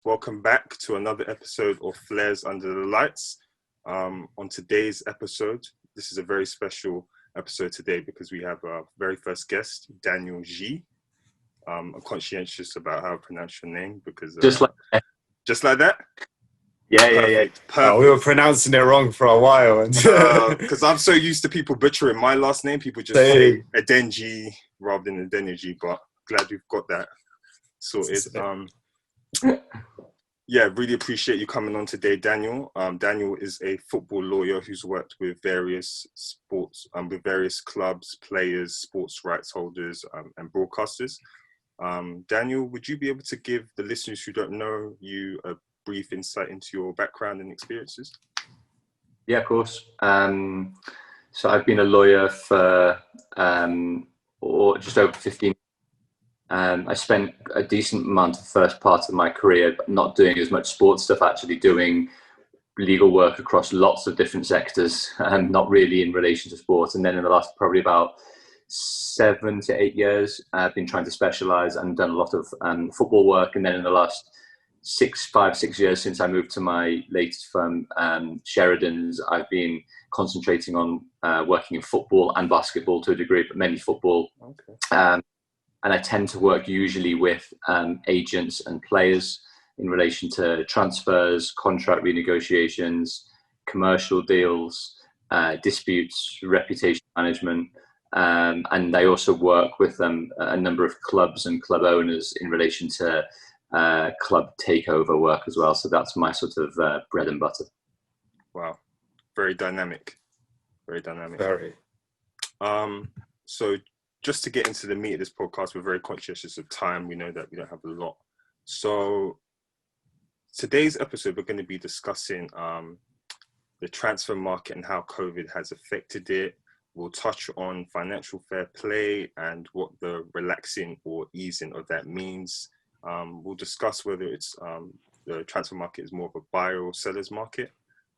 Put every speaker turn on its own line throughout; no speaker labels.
Welcome back to another episode of Flares Under the Lights. On today's episode, this is a very special episode today because we have our very first guest, Daniel Geey. I'm conscientious about how I pronounce your name because just like that.
Yeah.
Perfect.
Oh, we were pronouncing it wrong for a while,
because I'm so used to people butchering my last name. People just say Adenji rather than Adeniji, but glad we've got that sorted. Yeah, really appreciate you coming on today, Daniel. Daniel is a football lawyer who's worked with various sports, with various clubs, players, sports rights holders, and broadcasters. Daniel, would you be able to give the listeners who don't know you a brief insight into your background and experiences?
Yeah, of course. So I've been a lawyer for just over 15 years. I spent a decent amount of the first part of my career not doing as much sports stuff, actually doing legal work across lots of different sectors, not really in relation to sports. And then in the last probably about 7 to 8 years, I've been trying to specialise and done a lot of football work. And then in the last 6 years since I moved to my latest firm, Sheridan's, I've been concentrating on working in football and basketball to a degree, but mainly football.
Okay.
And I tend to work usually with agents and players in relation to transfers, contract renegotiations, commercial deals, disputes, reputation management. And I also work with a number of clubs and club owners in relation to club takeover work as well. So that's my sort of bread and butter.
Wow. Very dynamic. Very dynamic.
Very.
So just to get into the meat of this podcast, we're very conscious of time. We know that we don't have a lot. So today's episode, we're going to be discussing the transfer market and how COVID has affected it. We'll touch on financial fair play and what the relaxing or easing of that means. We'll discuss whether it's the transfer market is more of a buyer or seller's market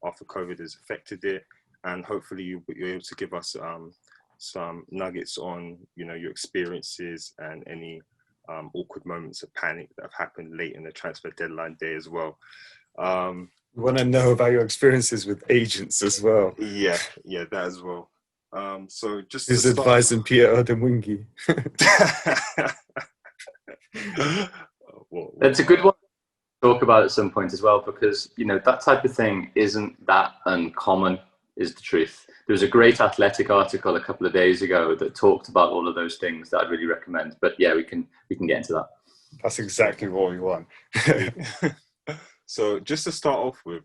after COVID has affected it. And hopefully you're able to give us some nuggets on, your experiences and any awkward moments of panic that have happened late in the transfer deadline day as well.
We want to know about your experiences with agents as well.
Yeah, that as well. So just
who's advising Peter Odemwingie? That's a good one to talk about at some point as well, because that type of thing isn't that uncommon, is the truth. There was a great Athletic article a couple of days ago that talked about all of those things that I'd really recommend. But yeah, we can get into that. That's exactly what we want.
So just to start off with,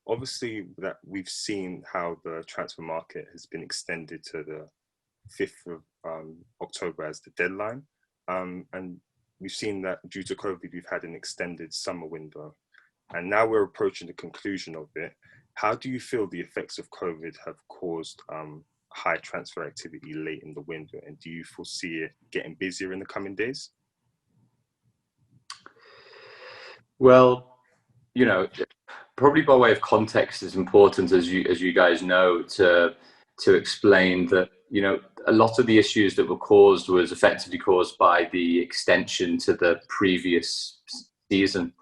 obviously that we've seen how the transfer market has been extended to the 5th of October as the deadline. And we've seen that due to COVID, we've had an extended summer window. And now we're approaching the conclusion of it. How do you feel the effects of COVID have caused high transfer activity late in the window? And do you foresee it getting busier in the coming days?
Well, probably by way of context, it's important, as you guys know, to explain that, a lot of the issues that were caused was effectively caused by the extension to the previous season.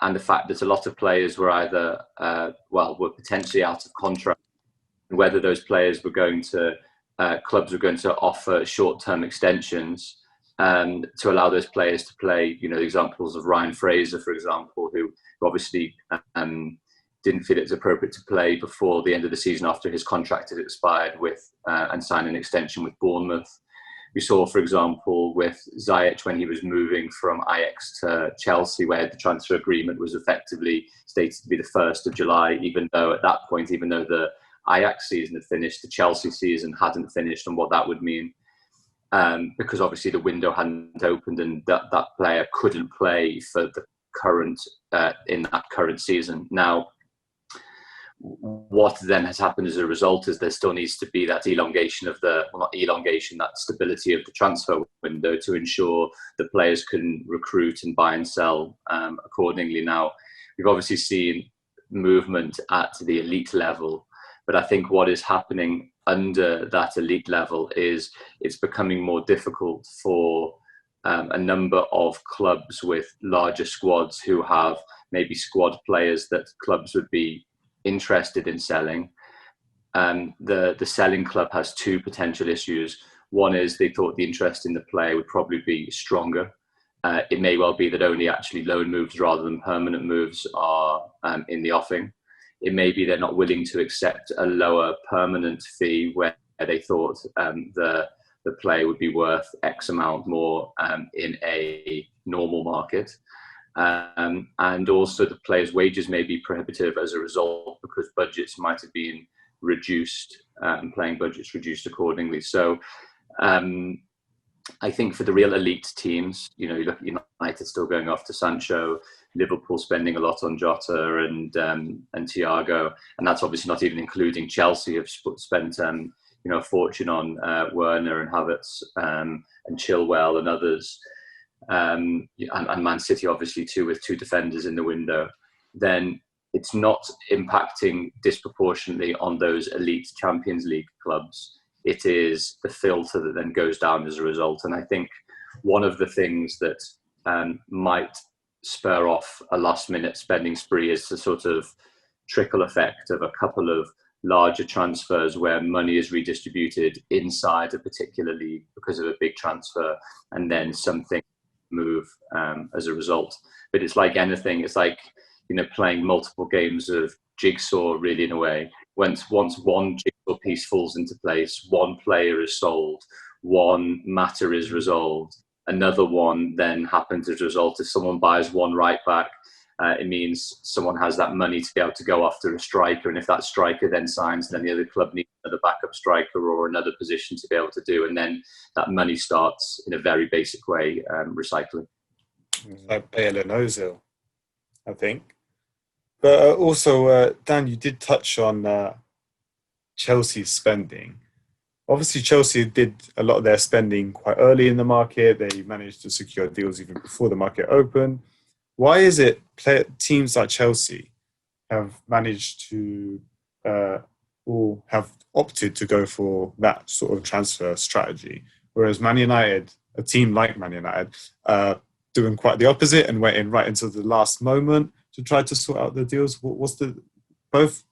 And the fact that a lot of players were either, were potentially out of contract, and whether those players were going to, clubs were going to offer short-term extensions to allow those players to play. Examples of Ryan Fraser, for example, who obviously didn't feel it was appropriate to play before the end of the season after his contract had expired and signed an extension with Bournemouth. We saw, for example, with Ziyech when he was moving from Ajax to Chelsea, where the transfer agreement was effectively stated to be the 1st of July, even though at that point, even though the Ajax season had finished, the Chelsea season hadn't finished, and what that would mean. Because obviously the window hadn't opened and that player couldn't play for the current, in that current season. Now, what then has happened as a result is there still needs to be that that stability of the transfer window to ensure that players can recruit and buy and sell accordingly. Now, we've obviously seen movement at the elite level, but I think what is happening under that elite level is it's becoming more difficult for a number of clubs with larger squads who have maybe squad players that clubs would be interested in selling. The selling club has two potential issues. One is they thought the interest in the player would probably be stronger. It may well be that only actually loan moves rather than permanent moves are in the offing. It may be they're not willing to accept a lower permanent fee where they thought the player would be worth X amount more in a normal market. And also the players' wages may be prohibitive as a result because budgets might have been reduced, playing budgets reduced accordingly. So I think for the real elite teams, you know, you look at United still going after Sancho, Liverpool spending a lot on Jota and Thiago, and that's obviously not even including Chelsea have spent a fortune on Werner and Havertz and Chilwell and others, and Man City obviously too, with two defenders in the window. Then it's not impacting disproportionately on those elite Champions League clubs. It is the filter that then goes down as a result. And I think one of the things that might spur off a last-minute spending spree is the sort of trickle effect of a couple of larger transfers where money is redistributed inside a particular league because of a big transfer, and then something move as a result. But it's like anything. It's like, you know, playing multiple games of jigsaw, really, in a way. Once one jigsaw piece falls into place, one player is sold, one matter is resolved, another one then happens as a result. If someone buys one right back, it means someone has that money to be able to go after a striker. And if that striker then signs, then the other club needs another backup striker or another position to be able to do. And then that money starts, in a very basic way, recycling.
Like Bale and Ozil, I think. But also, Dan, you did touch on Chelsea's spending. Obviously, Chelsea did a lot of their spending quite early in the market. They managed to secure deals even before the market opened. Why is it teams like Chelsea have managed to or have opted to go for that sort of transfer strategy, whereas Man United, a team like Man United, doing quite the opposite and waiting right until the last moment to try to sort out the deals? Both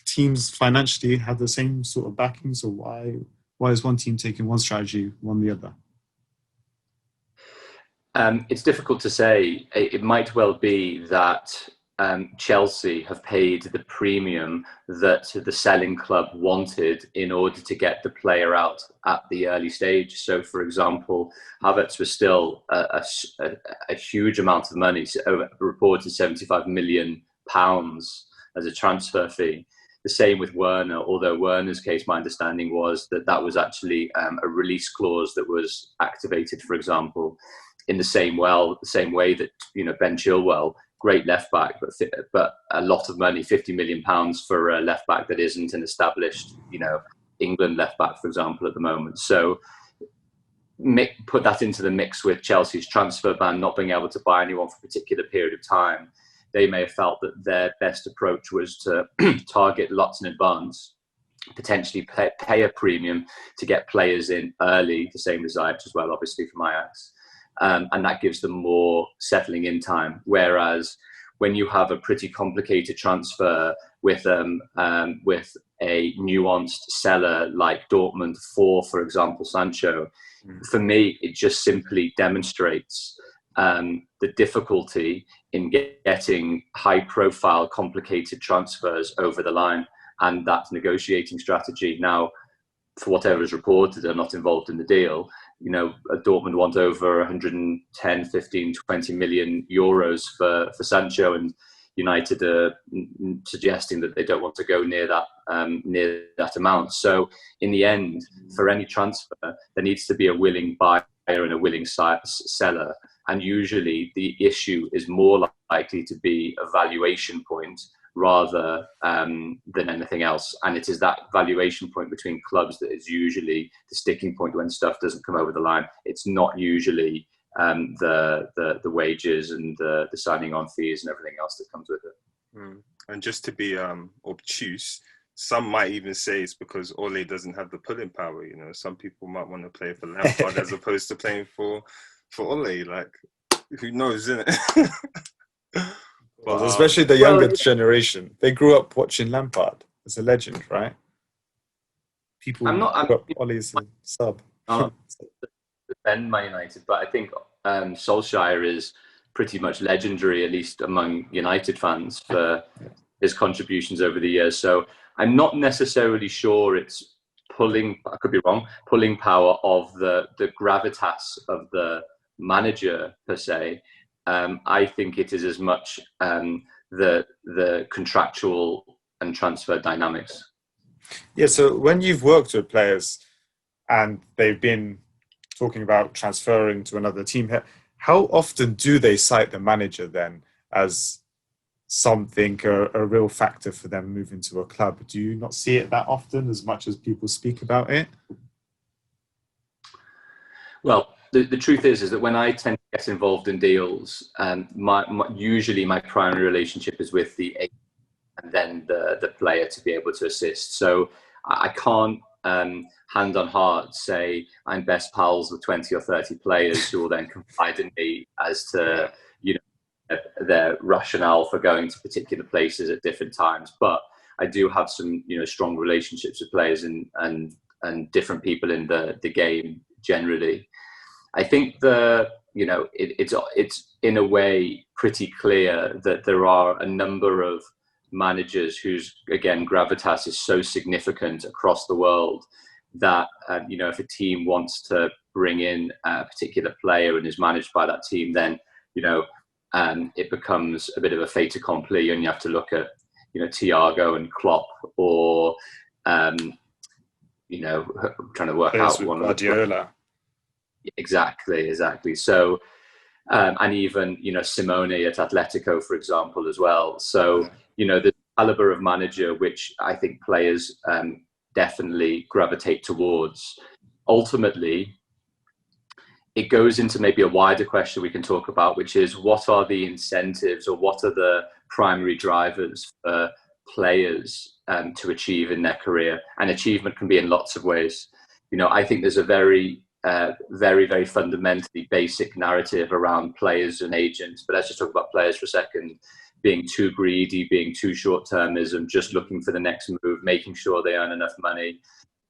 teams financially have the same sort of backing, so why is one team taking one strategy, one the other?
It's difficult to say. It might well be that Chelsea have paid the premium that the selling club wanted in order to get the player out at the early stage. So, for example, Havertz was still a huge amount of money, reported £75 million as a transfer fee. The same with Werner, although Werner's case, my understanding was that was actually a release clause that was activated, for example, in the same way that, you know, Ben Chilwell, great left back, but a lot of money, £50 million for a left back that isn't an established, you know, England left back, for example, at the moment. So put that into the mix with Chelsea's transfer ban, not being able to buy anyone for a particular period of time. They may have felt that their best approach was to target lots in advance, potentially pay a premium to get players in early, the same as Ajax as well, obviously, from Ajax. And that gives them more settling in time. Whereas when you have a pretty complicated transfer with a nuanced seller like Dortmund for example, Sancho, for me, it just simply demonstrates the difficulty in getting high-profile, complicated transfers over the line, and that negotiating strategy. Now, for whatever is reported, are not involved in the deal. You know, Dortmund want over 110, 15, 20 million euros for Sancho, and United are suggesting that they don't want to go near that amount. So in the end, for any transfer, there needs to be a willing buyer and a willing seller. And usually the issue is more likely to be a valuation point rather than anything else. And it is that valuation point between clubs that is usually the sticking point when stuff doesn't come over the line. It's not usually the wages and the signing on fees and everything else that comes with it.
And just to be obtuse, some might even say it's because Ole doesn't have the pulling power. You know, some people might want to play for Lampard as opposed to playing for for Ole. Like, who knows, isn't it?
But, especially the
well,
younger generation. They grew up watching Lampard as a legend, right? People
I'm not.
grew up Ole's a sub.
I'm defend Man United, but I think Solskjaer is pretty much legendary, at least among United fans, for his contributions over the years. So I'm not necessarily sure it's pulling. I could be wrong. Pulling power of the gravitas of the manager per se. I think it is as much the contractual and transfer dynamics.
Yeah, so when you've worked with players and they've been talking about transferring to another team, how often do they cite the manager then as something, a real factor for them moving to a club? Do you not see it that often as much as people speak about it?
Well, the truth is that when I tend to get involved in deals, usually my primary relationship is with the agent and then the player to be able to assist. So I can't hand on heart say I'm best pals with 20 or 30 players who will then confide in me as to their rationale for going to particular places at different times. But I do have some strong relationships with players and different people in the game generally. I think it's in a way pretty clear that there are a number of managers whose, again, gravitas is so significant across the world that if a team wants to bring in a particular player and is managed by that team, then it becomes a bit of a fait accompli, and you have to look at Thiago and Klopp, or trying to work out one of
Guardiola.
Exactly. So, and even Simone at Atletico, for example, as well. So the caliber of manager which I think players definitely gravitate towards. Ultimately, it goes into maybe a wider question we can talk about, which is what are the incentives or what are the primary drivers for players to achieve in their career? And achievement can be in lots of ways. I think there's a very, very fundamentally basic narrative around players and agents, but let's just talk about players for a second. Being too greedy, being too short-termism, just looking for the next move, making sure they earn enough money,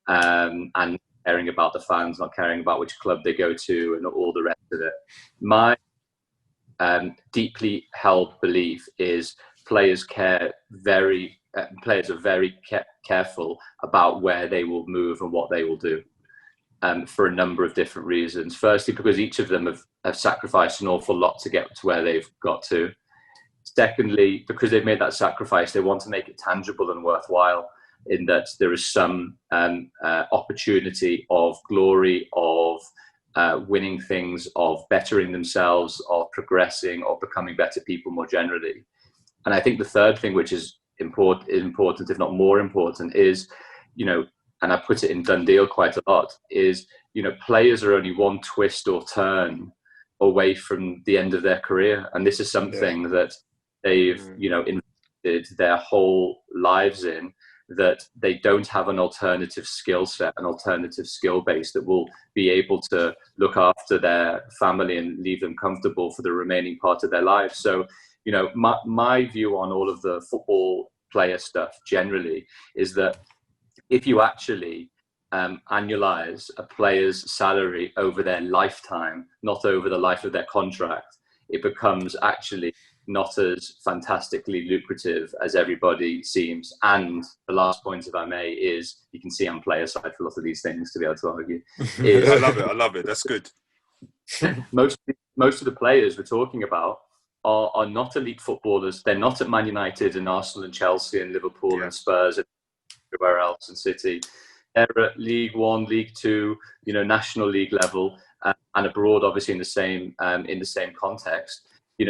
and caring about the fans, not caring about which club they go to, and all the rest of it. My deeply held belief is players are very careful about where they will move and what they will do, for a number of different reasons. Firstly, because each of them have sacrificed an awful lot to get to where they've got to. Secondly, because they've made that sacrifice, they want to make it tangible and worthwhile, in that there is some opportunity of glory, of winning things, of bettering themselves, of progressing, of becoming better people more generally. And I think the third thing, which is important, if not more important, is, and I put it in Done Deal quite a lot, is, players are only one twist or turn away from the end of their career. And this is something that they've, invested their whole lives in, that they don't have an alternative skill set, an alternative skill base that will be able to look after their family and leave them comfortable for the remaining part of their lives. So, my view on all of the football player stuff generally is that if you actually annualize a player's salary over their lifetime, not over the life of their contract, it becomes actually not as fantastically lucrative as everybody seems. And the last point, if I may, is you can see I'm player side for a lot of these things to be able to argue.
I love it. That's good.
Most of the players we're talking about are not elite footballers. They're not at Man United and Arsenal and Chelsea and Liverpool and Spurs and everywhere else, and City. They're at League One, League Two, National League level, and abroad, obviously in the same context.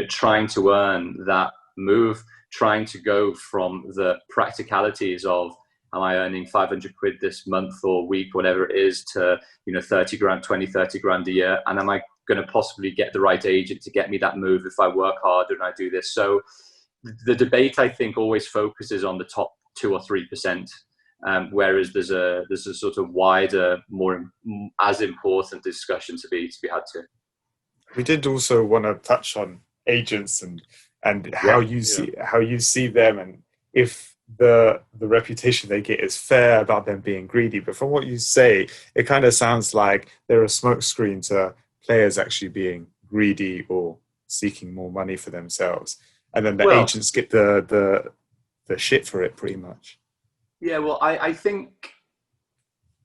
Trying to earn that move, trying to go from the practicalities of, am I earning 500 quid this month or week, whatever it is, to 30 grand, 20, 30 grand a year, and am I going to possibly get the right agent to get me that move if I work harder and I do this? So the debate, I think, always focuses on the top 2 or 3%, whereas there's a sort of wider, more as important discussion to be had too.
we did also want to touch on agents and how you see them, and if the reputation they get is fair about them being greedy. But from what you say, it kind of sounds like they're a smokescreen to players actually being greedy or seeking more money for themselves, and then the agents get the shit for it, pretty much.
Yeah, well, I think,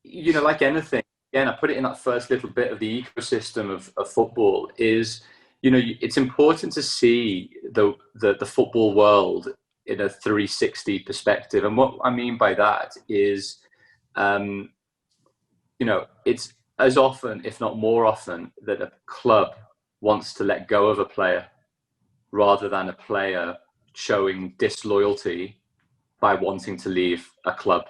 like anything, again, I put it in that first little bit of the ecosystem of football is, it's important to see the football world in a 360 perspective. And what I mean by that is, it's as often, if not more often, that a club wants to let go of a player rather than a player showing disloyalty by wanting to leave a club.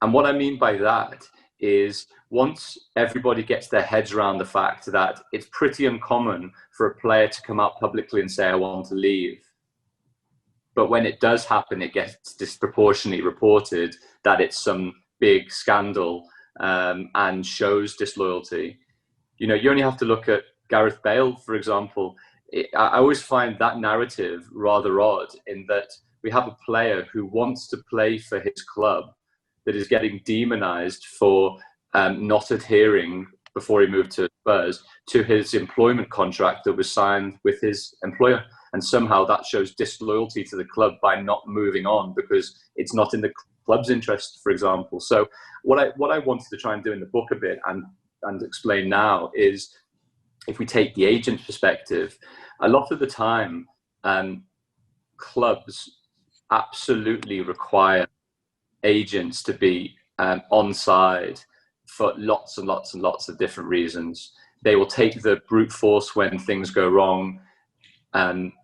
And what I mean by that is, once everybody gets their heads around the fact that it's pretty uncommon for a player to come out publicly and say, I want to leave. But when it does happen, it gets disproportionately reported that it's some big scandal and shows disloyalty. You only have to look at Gareth Bale, for example. I always find that narrative rather odd, in that we have a player who wants to play for his club that is getting demonized for not adhering, before he moved to Spurs, to his employment contract that was signed with his employer. And somehow that shows disloyalty to the club by not moving on because it's not in the club's interest, for example. So what I wanted to try and do in the book a bit and explain now is, if we take the agent perspective, a lot of the time, clubs absolutely require agents to be on side for lots and lots and lots of different reasons. They will take the brute force when things go wrong.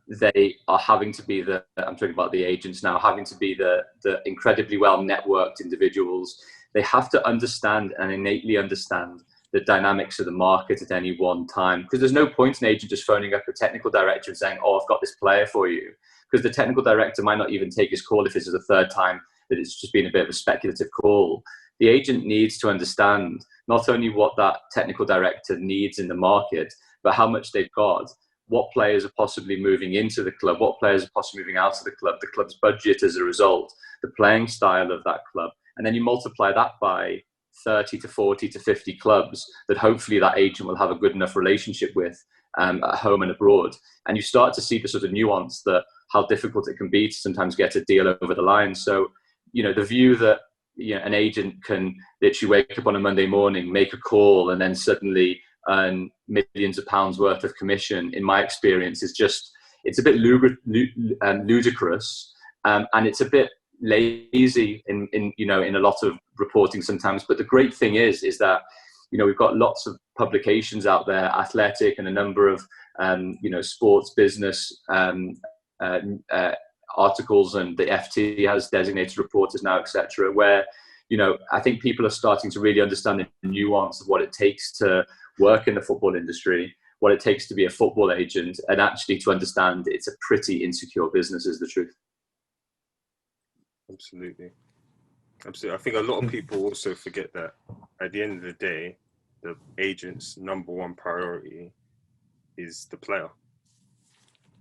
They are having to be I'm talking about the agents now, having to be the incredibly well networked individuals. They have to understand and innately understand the dynamics of the market at any one time, because there's no point in an agent just phoning up a technical director and saying, oh, I've got this player for you, because the technical director might not even take his call if this is the third time that it's just been a bit of a speculative call. The agent needs to understand not only what that technical director needs in the market, but how much they've got, what players are possibly moving into the club, what players are possibly moving out of the club's budget as a result, the playing style of that club. And then you multiply that by 30 to 40 to 50 clubs that hopefully that agent will have a good enough relationship with at home and abroad. And you start to see the sort of nuance that how difficult it can be to sometimes get a deal over the line. So, the view that an agent can literally wake up on a Monday morning, make a call, and then suddenly earn millions of pounds worth of commission, in my experience, is just, it's a bit ludicrous, and it's a bit lazy in a lot of reporting sometimes. But the great thing is that we've got lots of publications out there, Athletic and a number of sports business articles, and the FT has designated reporters now, etc., where I think people are starting to really understand the nuance of what it takes to work in the football industry, what it takes to be a football agent, and actually to understand it's a pretty insecure business, is the truth.
Absolutely. I think a lot of people also forget that at the end of the day, the agent's number one priority is the player.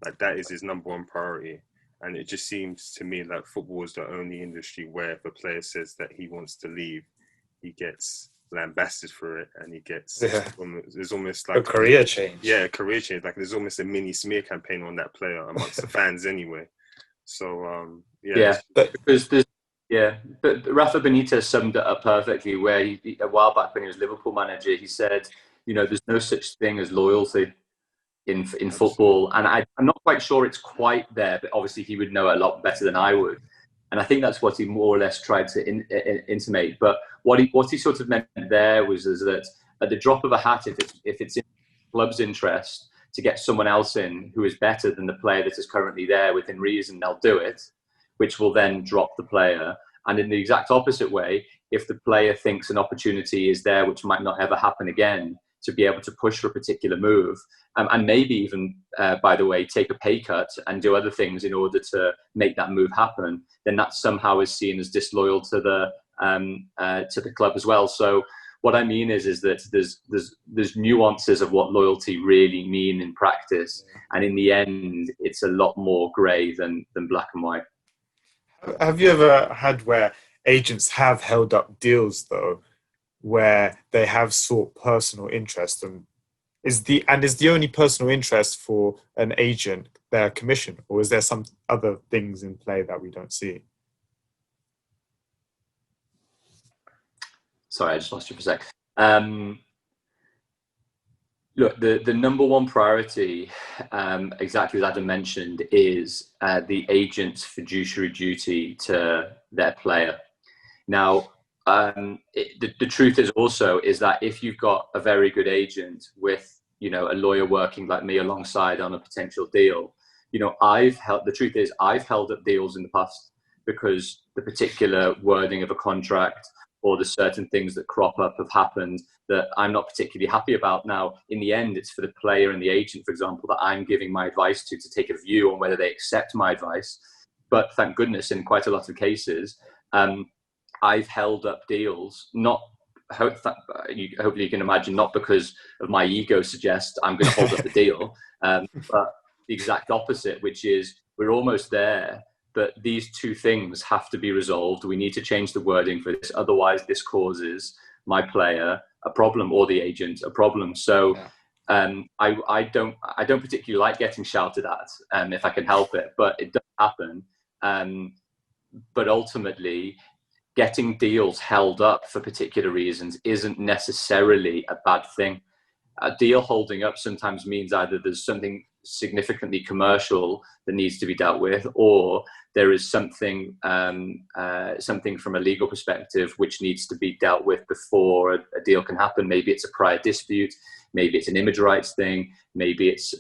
Like, that is his number one priority. And it just seems to me like football is the only industry where if a player says that he wants to leave, he gets lambasted for it, and he gets there's almost like
a career change.
Yeah, a career change. Like, there's almost a mini smear campaign on that player amongst the fans anyway. So but Rafa Benitez summed it up perfectly, where he, a while back when he was Liverpool manager, he said, there's no such thing as loyalty in football. And I'm not quite sure it's quite there, but obviously he would know a lot better than I would. And I think that's what he more or less tried to intimate. But what he sort of meant there was that at the drop of a hat, if it's in the club's interest to get someone else in who is better than the player that is currently there within reason, they'll do it, which will then drop the player. And in the exact opposite way, if the player thinks an opportunity is there which might not ever happen again, to be able to push for a particular move, and maybe even, by the way, take a pay cut and do other things in order to make that move happen, then that somehow is seen as disloyal to the club as well. So
what I mean is that there's nuances of what loyalty really mean in practice, and in the end, it's a lot more grey than black and white.
Have you ever had where agents have held up deals though, where they have sought personal interest, and is the only personal interest for an agent their commission, or is there some other things in play that we don't see?
Sorry, I just lost you for a sec. Look, the number one priority, exactly as Adam mentioned, is the agent's fiduciary duty to their player. Now, the truth is also is that if you've got a very good agent with, you know, a lawyer working like me alongside on a potential deal, you know, the truth is I've held up deals in the past because the particular wording of a contract or the certain things that crop up have happened that I'm not particularly happy about. Now, in the end, it's for the player and the agent, for example, that I'm giving my advice to take a view on whether they accept my advice. But thank goodness, in quite a lot of cases, I've held up deals, hopefully you can imagine, not because of my ego suggests I'm going to hold up the deal, but the exact opposite, which is we're almost there, but these two things have to be resolved. We need to change the wording for this. Otherwise, this causes my player a problem or the agent a problem. So I don't particularly like getting shouted at if I can help it, but it does happen. But ultimately, getting deals held up for particular reasons isn't necessarily a bad thing. A deal holding up sometimes means either there's something significantly commercial that needs to be dealt with, or there is something from a legal perspective which needs to be dealt with before a deal can happen. Maybe it's a prior dispute, maybe it's an image rights thing, maybe it's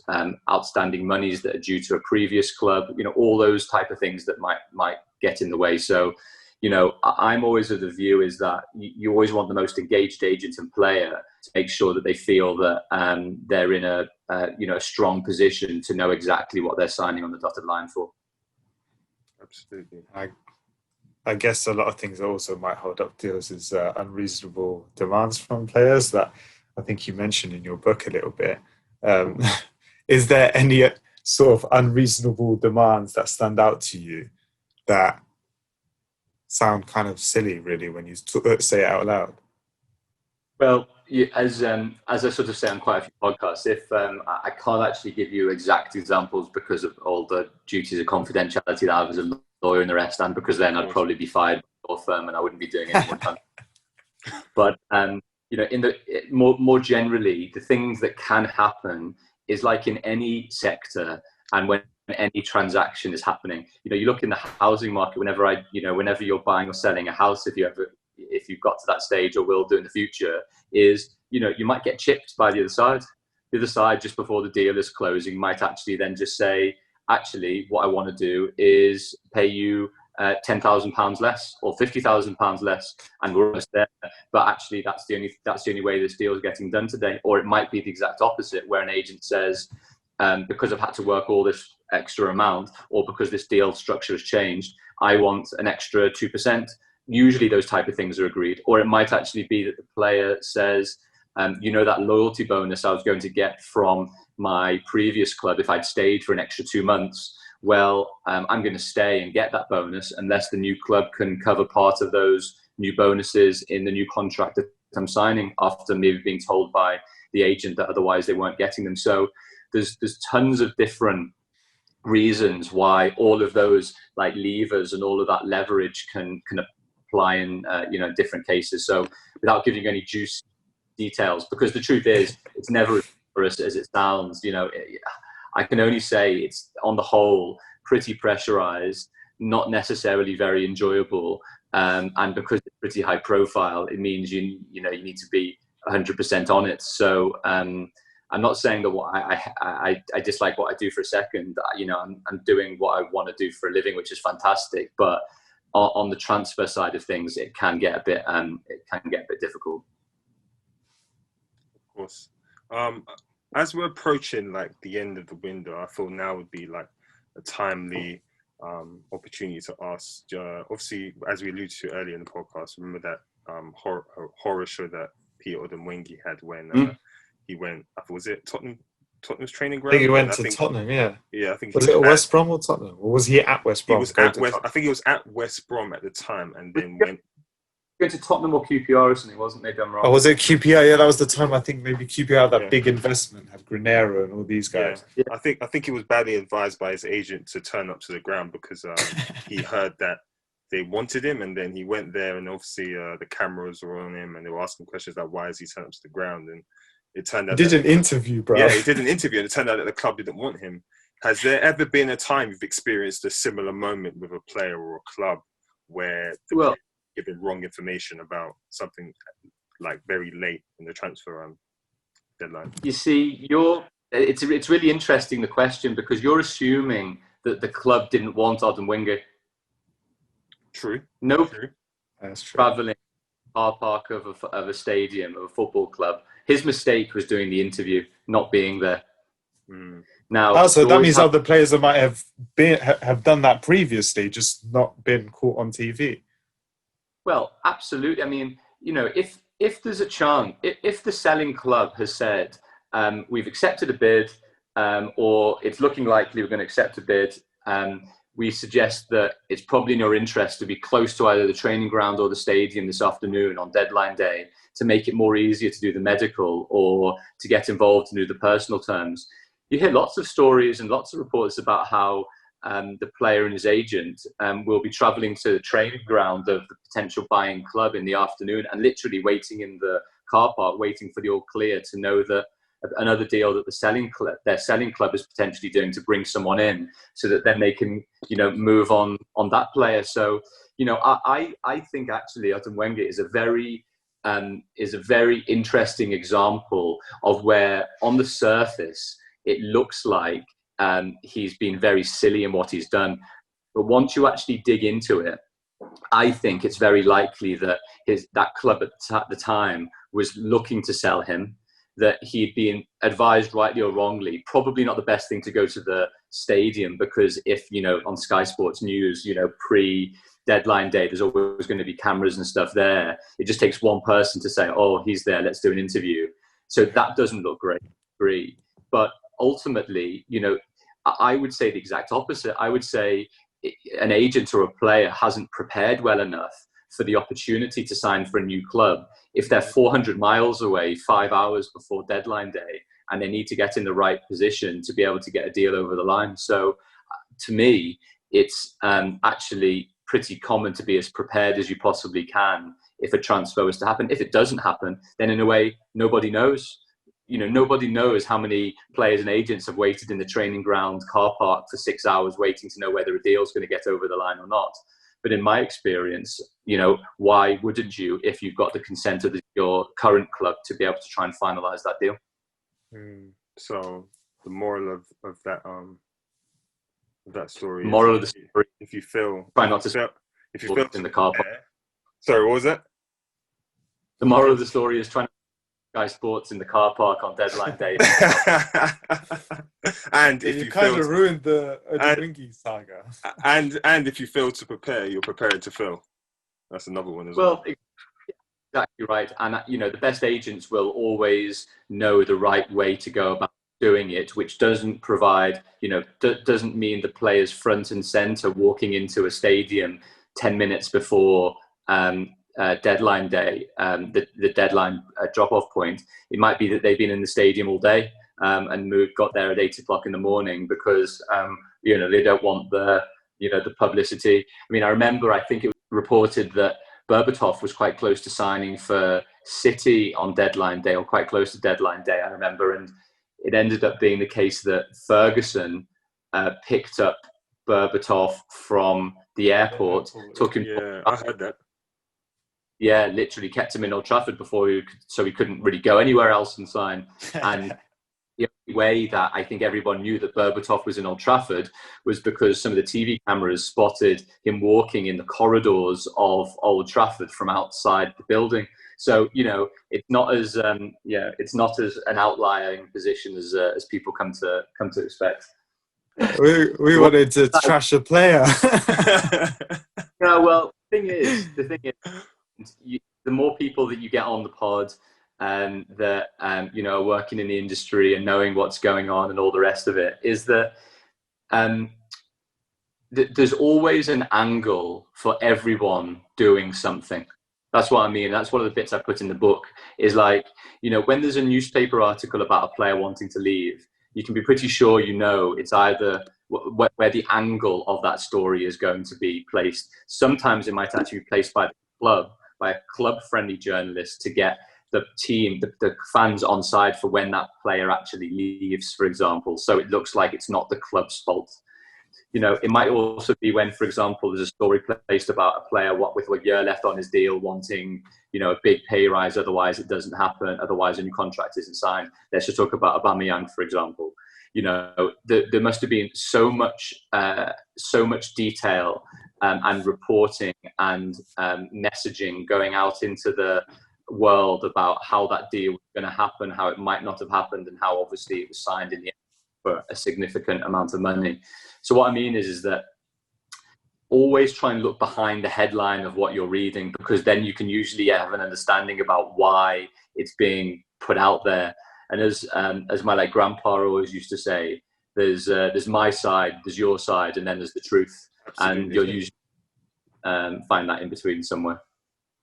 outstanding monies that are due to a previous club, you know, all those type of things that might get in the way. So, you know, I'm always of the view is that you always want the most engaged agent and player to make sure that they feel that they're in a strong position to know exactly what they're signing on the dotted line for.
Absolutely.
I guess a lot of things that also might hold up deals is unreasonable demands from players that I think you mentioned in your book a little bit. Is there any sort of unreasonable demands that stand out to you that sound kind of silly, really, when you say it out loud?
Well, as I sort of say on quite a few podcasts, if I can't actually give you exact examples because of all the duties of confidentiality that I have as a lawyer and the rest, and because then I'd probably be fired by the law firm and I wouldn't be doing any more time. But you know, more generally, the things that can happen is like in any sector, and when any transaction is happening, you know, you look in the housing market. Whenever you're buying or selling a house, if you've got to that stage or will do in the future, is, you know, you might get chipped by the other side. The other side, just before the deal is closing, might actually then just say, actually, what I want to do is pay you £10,000 less or £50,000 less, and we're almost there. But actually, that's the only way this deal is getting done today. Or it might be the exact opposite, where an agent says, because I've had to work all this extra amount, or because this deal structure has changed, I want an extra 2%. Usually those type of things are agreed. Or it might actually be that the player says, you know, that loyalty bonus I was going to get from my previous club if I'd stayed for an extra 2 months, well, I'm going to stay and get that bonus unless the new club can cover part of those new bonuses in the new contract that I'm signing, after maybe being told by the agent that otherwise they weren't getting them. So there's tons of different reasons why all of those like levers and all of that leverage can apply in different cases. So without giving any juice details, because the truth is it's never as glamorous as it sounds. You know, I can only say it's on the whole pretty pressurized, not necessarily very enjoyable, and because it's pretty high profile, it means you need to be 100% on it. So I'm not saying that I dislike what I do for a second. You know, I'm doing what I want to do for a living, which is fantastic. But on the transfer side of things, it can get a bit difficult.
Of course. As we're approaching like the end of the window, I feel now would be like a timely opportunity to ask. Obviously, as we alluded to earlier in the podcast, remember that horror show that Peter Odemwingie had when he went. I thought, was it Tottenham's training
I
ground?
think he went to Tottenham. Yeah.
Yeah, I think
Was it at West Brom or Tottenham, or was he at West Brom?
He was at West. I think he was at West Brom at the time, and then went.
Going to Tottenham or QPR or something, wasn't? Maybe I'm wrong.
Oh, was it QPR? Yeah, that was the time. I think maybe QPR had that big investment, had Granero and all these guys.
Yeah. I think he was badly advised by his agent to turn up to the ground because he heard that they wanted him, and then he went there, and obviously the cameras were on him, and they were asking questions like, "Why is he turning up to the ground?" And it turned out
he did an interview, bro.
Yeah, he did an interview, and it turned out that the club didn't want him. Has there ever been a time you've experienced a similar moment with a player or a club where given wrong information about something like very late in the transfer deadline?
You see, it's really interesting, the question, because you're assuming that the club didn't want Odemwingie.
True.
No,
True.
That's true.
Traveling car park of a stadium, of a football club. His mistake was doing the interview, not being there. Now,
so that means other players that might have done that previously, just not been caught on TV.
Well, absolutely. I mean, if there's a chance, if the selling club has said, we've accepted a bid, or it's looking likely we're going to accept a bid, we suggest that it's probably in your interest to be close to either the training ground or the stadium this afternoon on deadline day to make it more easier to do the medical or to get involved and do the personal terms. You hear lots of stories and lots of reports about how the player and his agent will be travelling to the training ground of the potential buying club in the afternoon and literally waiting in the car park, waiting for the all clear to know that another deal that their selling club is potentially doing to bring someone in, so that then they can, move on that player. So, I think actually Odemwingie is a very interesting example of where on the surface it looks like he's been very silly in what he's done. But once you actually dig into it, I think it's very likely that that club at the time was looking to sell him, that he'd been advised rightly or wrongly, probably not the best thing to go to the stadium, because if, on Sky Sports News, pre-deadline day, there's always going to be cameras and stuff there. It just takes one person to say, oh, he's there, let's do an interview. So that doesn't look great. But ultimately, I would say the exact opposite. I would say an agent or a player hasn't prepared well enough for the opportunity to sign for a new club if they're 400 miles away 5 hours before deadline day and they need to get in the right position to be able to get a deal over the line. So to me, it's actually pretty common to be as prepared as you possibly can if a transfer was to happen. If it doesn't happen, then in a way, nobody knows. Nobody knows how many players and agents have waited in the training ground car park for 6 hours waiting to know whether a deal is going to get over the line or not. But in my experience, why wouldn't you, if you've got the consent of your current club, to be able to try and finalise that deal?
So the moral of that story.
Moral of the story:
if you feel,
try not to. If you feel in the car park.
Sorry, what was that?
The moral of the story is trying to Sky Sports in the car park on deadline day.
And if you
kind of ruined the Odemwingie saga.
And if you fail to prepare, you're prepared to fail. That's another one as well.
Exactly right. And the best agents will always know the right way to go about doing it, which doesn't provide, doesn't mean the players front and center walking into a stadium 10 minutes before deadline day, the deadline drop-off point. It might be that they've been in the stadium all day and got there at 8 o'clock in the morning because they don't want the publicity. I mean, I think it was reported that Berbatov was quite close to signing for City on deadline day, or quite close to deadline day, I remember, and it ended up being the case that Ferguson picked up Berbatov from the airport, took him.
Yeah, I heard that.
Yeah, literally kept him in Old Trafford so he couldn't really go anywhere else and sign. And the only way that I think everyone knew that Berbatov was in Old Trafford was because some of the TV cameras spotted him walking in the corridors of Old Trafford from outside the building. So it's not as it's not as an outlying position as people come to expect.
We wanted to trash a player.
No, well, the thing is, the more people that you get on the pod, that are working in the industry and knowing what's going on and all the rest of it, is that there's always an angle for everyone doing something. That's what I mean. That's one of the bits I put in the book, is like, when there's a newspaper article about a player wanting to leave, you can be pretty sure it's either where the angle of that story is going to be placed. Sometimes it might actually be placed by a club-friendly journalist to get the team, the fans on side for when that player actually leaves, for example. So it looks like it's not the club's fault. It might also be when, for example, there's a story placed about a player with a year left on his deal wanting, a big pay rise. Otherwise, it doesn't happen. Otherwise, a new contract isn't signed. Let's just talk about Aubameyang, for example. There must have been so much detail and reporting and messaging going out into the world about how that deal was going to happen, how it might not have happened, and how obviously it was signed in the end for a significant amount of money. So what I mean is that always try and look behind the headline of what you're reading, because then you can usually have an understanding about why it's being put out there. And as my grandpa always used to say, there's my side, there's your side, and then there's the truth. Absolutely. And you'll usually find that in between somewhere.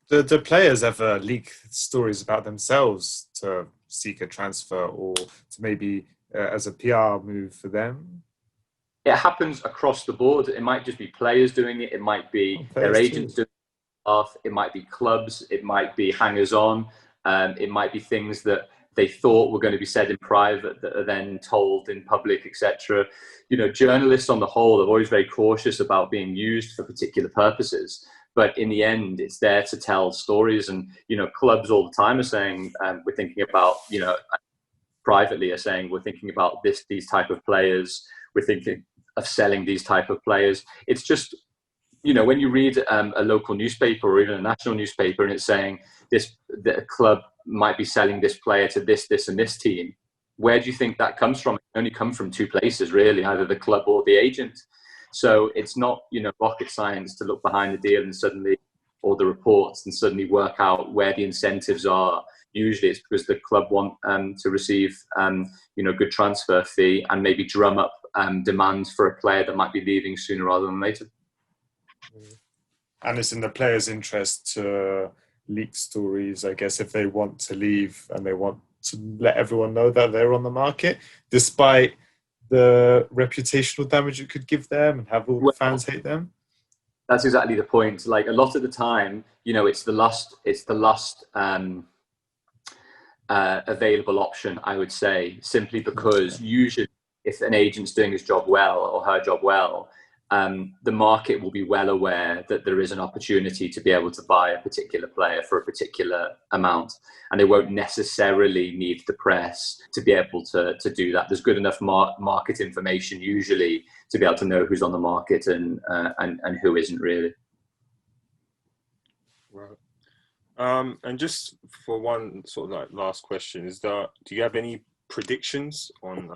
Do players ever leak stories about themselves to seek a transfer, or to maybe as a PR move for them?
It happens across the board. It might just be players doing it. It might be their agents doing it. It might be clubs. It might be hangers-on. It might be things that they thought were going to be said in private that are then told in public, etc. Journalists on the whole are always very cautious about being used for particular purposes. But in the end, it's there to tell stories. And, clubs all the time are saying, we're thinking about, privately are saying, we're thinking about these type of players. We're thinking of selling these type of players. It's just, when you read a local newspaper or even a national newspaper and it's saying the club might be selling this player to this, and this team, where do you think that comes from? It can only come from two places, really, either the club or the agent. So it's not, rocket science to look behind the deal and suddenly, or the reports, and suddenly work out where the incentives are. Usually it's because the club want to receive, good transfer fee and maybe drum up demands for a player that might be leaving sooner rather than later.
And it's in the player's interest to leak stories, I guess, if they want to leave and they want to let everyone know that they're on the market, despite the reputational damage it could give them and have all the fans hate them.
That's exactly the point. Like, a lot of the time, it's the last available option, I would say, simply because usually if an agent's doing his job well or her job well, the market will be well aware that there is an opportunity to be able to buy a particular player for a particular amount, and they won't necessarily need the press to be able to do that. There's good enough market information usually to be able to know who's on the market and who isn't, really.
Right. And just for one sort of last question, do you have any predictions on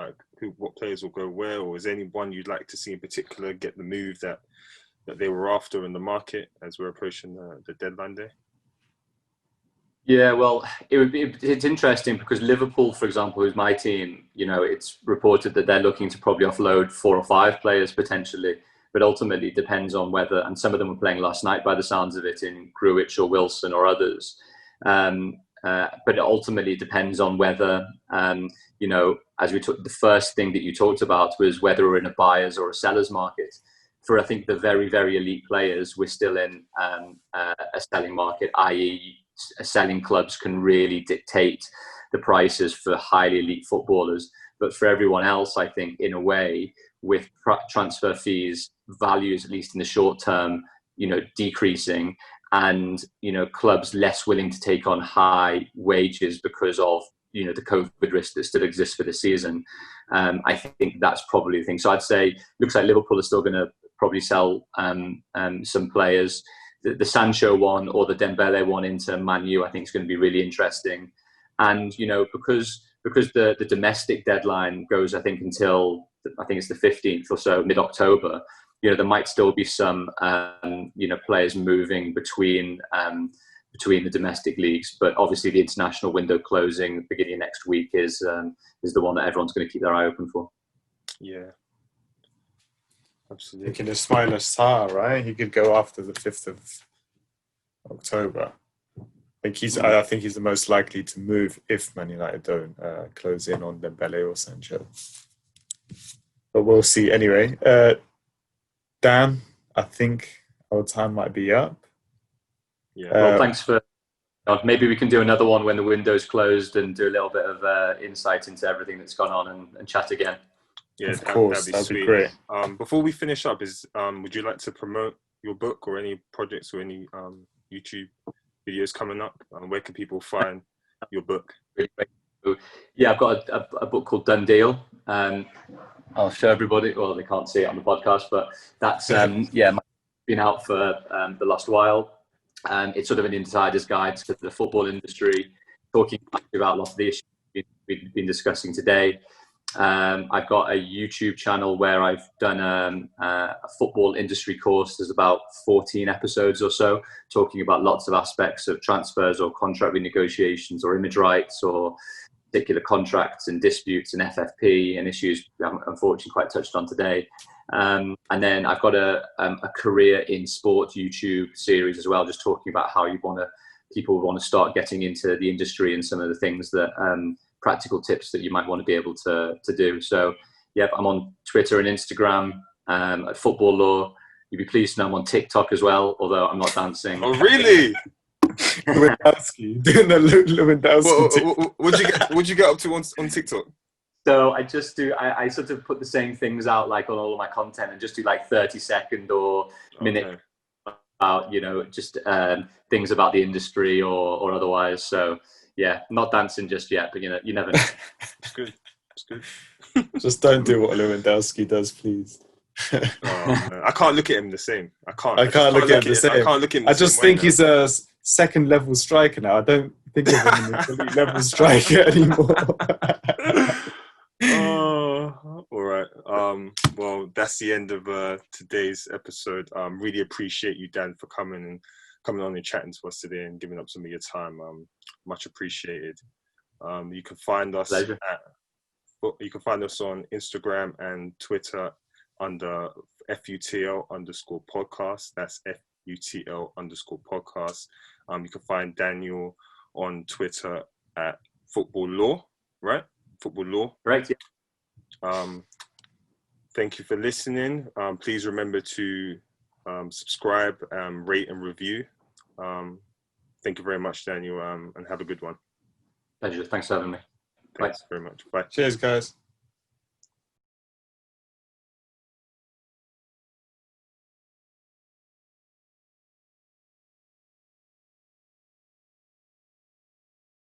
what players will go where, or is there anyone you'd like to see in particular get the move that they were after in the market as we're approaching the deadline day?
Yeah, well, it's interesting because Liverpool, for example, who's my team, it's reported that they're looking to probably offload 4 or 5 players potentially, but ultimately it depends on whether, and some of them were playing last night by the sounds of it, in Gruitch or Wilson or others. But it ultimately depends on whether, as we took, the first thing that you talked about was whether we're in a buyer's or a seller's market. For, I think, the very, very elite players, we're still in a selling market, i.e. selling clubs can really dictate the prices for highly elite footballers. But for everyone else, I think, in a way, with transfer fees values, at least in the short term, decreasing, and clubs less willing to take on high wages because of the COVID risk that still exists for the season. I think that's probably the thing. So I'd say looks like Liverpool are still going to probably sell some players. The Sancho one or the Dembele one into Man U, I think, is going to be really interesting. And because the domestic deadline goes, I think, until it's the 15th or so, mid-October. There might still be some, players moving between between the domestic leagues. But obviously, the international window closing beginning of next week is the one that everyone's going to keep their eye open for.
Yeah, absolutely.
Thinking of Ismaila Sarr, right? He could go after the 5th of October. I think he's the most likely to move if Man United don't close in on Dembele or Sancho. But we'll see. Anyway, Dan, I think our time might be up.
Yeah.
Well, thanks for. Maybe we can do another one when the window's closed and do a little bit of insight into everything that's gone on and chat again.
Yeah,
of course, that'd be great.
Before we finish up, would you like to promote your book or any projects or any YouTube videos coming up? Where can people find your book?
Yeah, I've got a book called Done Deal. I'll show everybody. Well, they can't see it on the podcast, but that's been out for the last while. It's sort of an insider's guide to the football industry, talking about a lot of the issues we've been discussing today. I've got a YouTube channel where I've done a football industry course. There's about 14 episodes or so, talking about lots of aspects of transfers or contract renegotiations or image rights or particular contracts and disputes and FFP and issues we haven't unfortunately quite touched on today. And then I've got a career in sport YouTube series as well, just talking about how people want to start getting into the industry and some of the things that practical tips that you might want to be able to do. So, yeah, I'm on Twitter and Instagram at Football Law. You'd be pleased to know I'm on TikTok as well, although I'm not dancing.
Oh, really?
Lewandowski, doing the Lewandowski.
What'd you get up to on TikTok?
So I just do, I sort of put the same things out like on all of my content and just do like 30-second or minute about, just things about the industry or otherwise. So yeah, not dancing just yet, but you never know.
It's good. It's good.
Just don't do what Lewandowski does, please.
I can't look at him the same. I can't
look at him the same.
I can't look at him.
I just think he's a second level striker now. I don't think of him as an elite level striker anymore.
All right. Well, that's the end of today's episode. Really appreciate you, Dan, for coming on and chatting to us today and giving up some of your time. Much appreciated. You can find us on Instagram and Twitter under FUTL_podcast. That's FUTL_podcast. You can find Daniel on Twitter at Football Law, right? Football Law.
Right. Yeah.
Thank you for listening. Please remember to subscribe, rate and review. Thank you very much, Daniel, and have a good one.
Pleasure. Thanks for having me.
Thanks very much. Bye.
Cheers, guys.